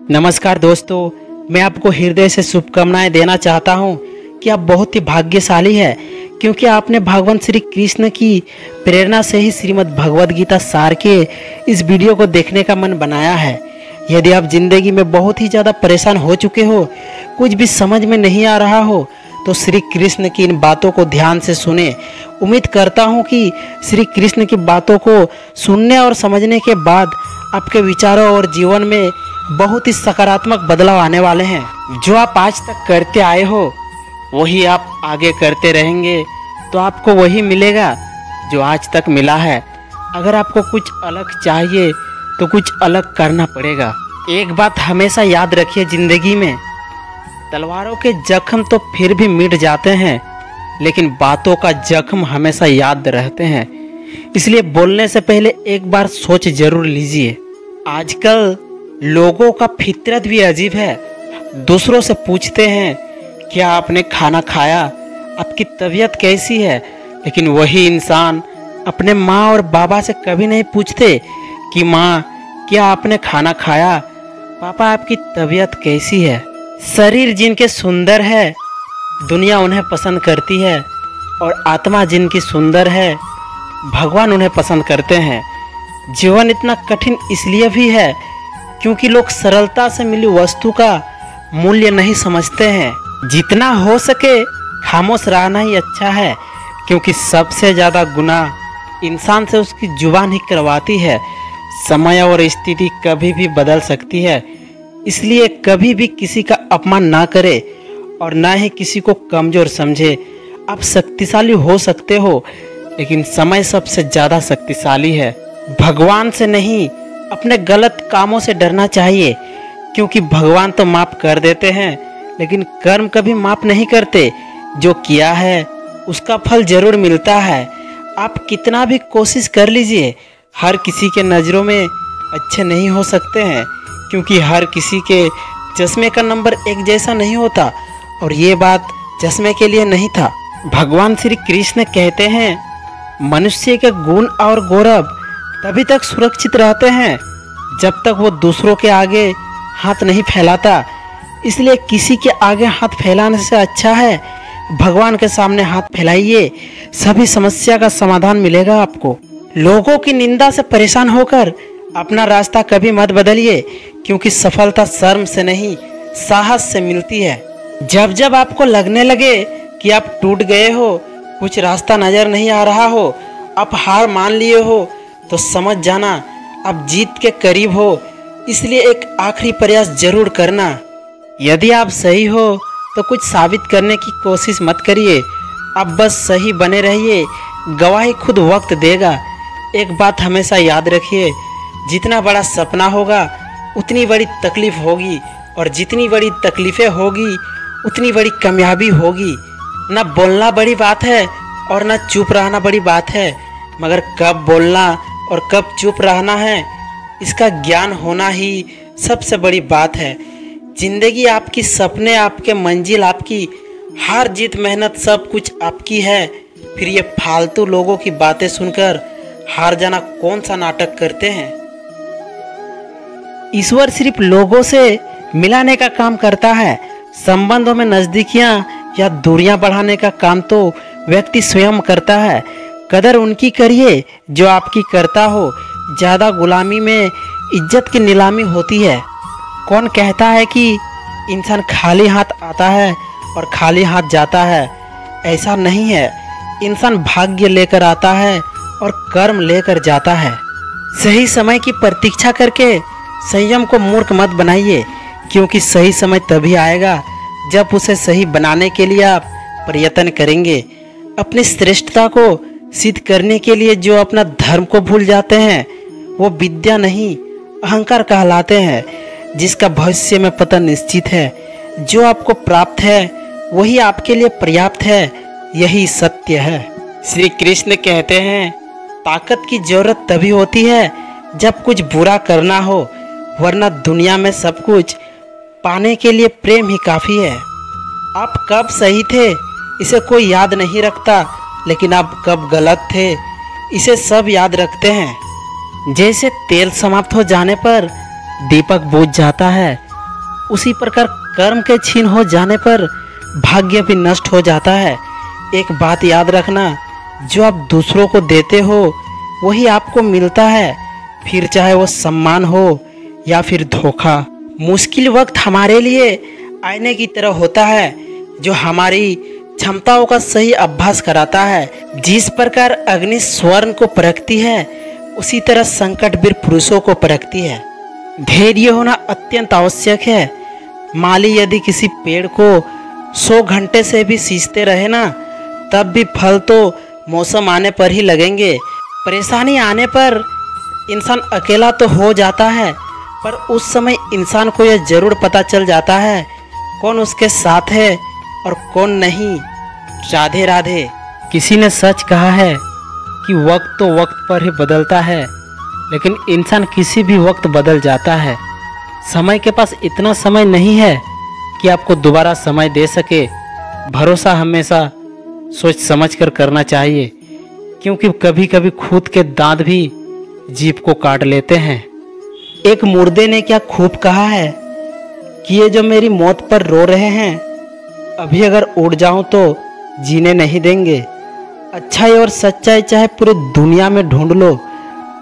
नमस्कार दोस्तों, मैं आपको हृदय से शुभकामनाएं देना चाहता हूं कि आप बहुत ही भाग्यशाली हैं, क्योंकि आपने भगवान श्री कृष्ण की प्रेरणा से ही श्रीमद् भगवद गीता सार के इस वीडियो को देखने का मन बनाया है। यदि आप जिंदगी में बहुत ही ज़्यादा परेशान हो चुके हो, कुछ भी समझ में नहीं आ रहा हो, तो श्री कृष्ण की इन बातों को ध्यान से सुने। उम्मीद करता हूं कि श्री कृष्ण की बातों को सुनने और समझने के बाद आपके विचारों और जीवन में बहुत ही सकारात्मक बदलाव आने वाले हैं। जो आप आज तक करते आए हो वही आप आगे करते रहेंगे तो आपको वही मिलेगा जो आज तक मिला है। अगर आपको कुछ अलग चाहिए तो कुछ अलग करना पड़ेगा। एक बात हमेशा याद रखिए, जिंदगी में तलवारों के जख्म तो फिर भी मिट जाते हैं, लेकिन बातों का जख्म हमेशा याद रहते हैं। इसलिए बोलने से पहले एक बार सोच जरूर लीजिए। आजकल लोगों का फितरत भी अजीब है। दूसरों से पूछते हैं क्या आपने खाना खाया, आपकी तबीयत कैसी है, लेकिन वही इंसान अपने माँ और बाबा से कभी नहीं पूछते कि माँ क्या आपने खाना खाया, पापा आपकी तबीयत कैसी है। शरीर जिनके सुंदर है दुनिया उन्हें पसंद करती है, और आत्मा जिनकी सुंदर है भगवान उन्हें पसंद करते हैं। जीवन इतना कठिन इसलिए भी है क्योंकि लोग सरलता से मिली वस्तु का मूल्य नहीं समझते हैं। जितना हो सके खामोश रहना ही अच्छा है, क्योंकि सबसे ज़्यादा गुनाह इंसान से उसकी जुबान ही करवाती है। समय और स्थिति कभी भी बदल सकती है, इसलिए कभी भी किसी का अपमान ना करे और ना ही किसी को कमज़ोर समझे। आप शक्तिशाली हो सकते हो, लेकिन समय सबसे ज़्यादा शक्तिशाली है। भगवान से नहीं, अपने गलत कामों से डरना चाहिए, क्योंकि भगवान तो माफ़ कर देते हैं, लेकिन कर्म कभी माफ़ नहीं करते। जो किया है उसका फल जरूर मिलता है। आप कितना भी कोशिश कर लीजिए, हर किसी के नज़रों में अच्छे नहीं हो सकते हैं, क्योंकि हर किसी के चश्मे का नंबर एक जैसा नहीं होता, और ये बात चश्मे के लिए नहीं था। भगवान श्री कृष्ण कहते हैं मनुष्य के गुण और गौरव तभी तक सुरक्षित रहते हैं जब तक वो दूसरों के आगे हाथ नहीं फैलाता। इसलिए किसी के आगे हाथ फैलाने से अच्छा है भगवान के सामने हाथ फैलाइए, सभी समस्या का समाधान मिलेगा आपको। लोगों की निंदा से परेशान होकर अपना रास्ता कभी मत बदलिए, क्योंकि सफलता शर्म से नहीं साहस से मिलती है। जब जब आपको लगने लगे कि आप टूट गए हो, कुछ रास्ता नजर नहीं आ रहा हो, आप हार मान लिए हो, तो समझ जाना आप जीत के करीब हो। इसलिए एक आखिरी प्रयास जरूर करना। यदि आप सही हो तो कुछ साबित करने की कोशिश मत करिए, आप बस सही बने रहिए, गवाही खुद वक्त देगा। एक बात हमेशा याद रखिए, जितना बड़ा सपना होगा उतनी बड़ी तकलीफ होगी, और जितनी बड़ी तकलीफें होगी उतनी बड़ी कामयाबी होगी। ना बोलना बड़ी बात है और ना चुप रहना बड़ी बात है, मगर कब बोलना और कब चुप रहना है इसका ज्ञान होना ही सबसे बड़ी बात है। जिंदगी आपकी, सपने आपके, मंजिल आपकी, हार जीत मेहनत सब कुछ आपकी है। फिर ये फालतू लोगों की बातें सुनकर हार जाना कौन सा नाटक करते हैं। ईश्वर सिर्फ लोगों से मिलाने का काम करता है। संबंधों में नज़दीकियां या दूरियां बढ़ाने का काम तो व्यक्ति स्वयं करता है। कदर उनकी करिए जो आपकी करता हो। ज़्यादा गुलामी में इज्जत की नीलामी होती है। कौन कहता है कि इंसान खाली हाथ आता है और खाली हाथ जाता है? ऐसा नहीं है। इंसान भाग्य लेकर आता है और कर्म लेकर जाता है। सही समय की प्रतीक्षा करके संयम को मूर्ख मत बनाइए, क्योंकि सही समय तभी आएगा जब उसे सही बनाने के लिए आप प्रयत्न करेंगे। अपनी श्रेष्ठता को सिद्ध करने के लिए जो अपना धर्म को भूल जाते हैं वो विद्या नहीं अहंकार कहलाते हैं, जिसका भविष्य में पता निश्चित है। जो आपको प्राप्त है वही आपके लिए पर्याप्त है, यही सत्य है। श्री कृष्ण कहते हैं ताकत की जरूरत तभी होती है जब कुछ बुरा करना हो, वरना दुनिया में सब कुछ पाने के लिए प्रेम ही काफ़ी है। आप कब सही थे इसे कोई याद नहीं रखता, लेकिन आप कब गलत थे इसे सब याद रखते हैं। जैसे तेल समाप्त हो जाने पर दीपक बुझ जाता है, उसी प्रकार कर्म के छीन हो जाने पर भाग्य भी नष्ट हो जाता है। एक बात याद रखना, जो आप दूसरों को देते हो वही आपको मिलता है, फिर चाहे वो सम्मान हो या फिर धोखा। मुश्किल वक्त हमारे लिए आईने की तरह होता है, जो हमारी क्षमताओं का सही अभ्यास कराता है। जिस प्रकार अग्नि स्वर्ण को परखती है, उसी तरह संकट भी पुरुषों को परखती है। धैर्य होना अत्यंत आवश्यक है। माली यदि किसी पेड़ को 100 घंटे से भी सींचते रहे ना, तब भी फल तो मौसम आने पर ही लगेंगे। परेशानी आने पर इंसान अकेला तो हो जाता है, पर उस समय इंसान को यह जरूर पता चल जाता है कौन उसके साथ है और कौन नहीं। राधे राधे। किसी ने सच कहा है कि वक्त तो वक्त पर ही बदलता है, लेकिन इंसान किसी भी वक्त बदल जाता है। समय के पास इतना समय नहीं है कि आपको दोबारा समय दे सके। भरोसा हमेशा सोच समझ कर करना चाहिए, क्योंकि कभी कभी खुद के दांत भी जीभ को काट लेते हैं। एक मुर्दे ने क्या खूब कहा है कि ये जो मेरी मौत पर रो रहे हैं, अभी अगर उड़ जाऊं तो जीने नहीं देंगे। अच्छाई और सच्चाई चाहे पूरी दुनिया में ढूंढ लो,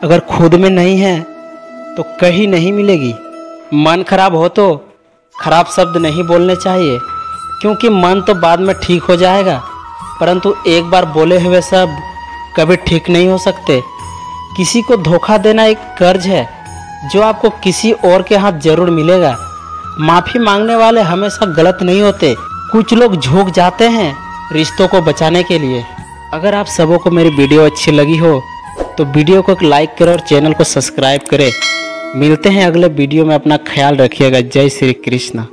अगर खुद में नहीं है तो कहीं नहीं मिलेगी। मन खराब हो तो खराब शब्द नहीं बोलने चाहिए, क्योंकि मन तो बाद में ठीक हो जाएगा, परंतु एक बार बोले हुए शब्द कभी ठीक नहीं हो सकते। किसी को धोखा देना एक कर्ज है, जो आपको किसी और के हाथ जरूर मिलेगा। माफ़ी मांगने वाले हमेशा गलत नहीं होते। कुछ लोग झुक जाते हैं रिश्तों को बचाने के लिए। अगर आप सबों को मेरी वीडियो अच्छी लगी हो तो वीडियो को एक लाइक करें और चैनल को सब्सक्राइब करें। मिलते हैं अगले वीडियो में। अपना ख्याल रखिएगा। जय श्री कृष्ण।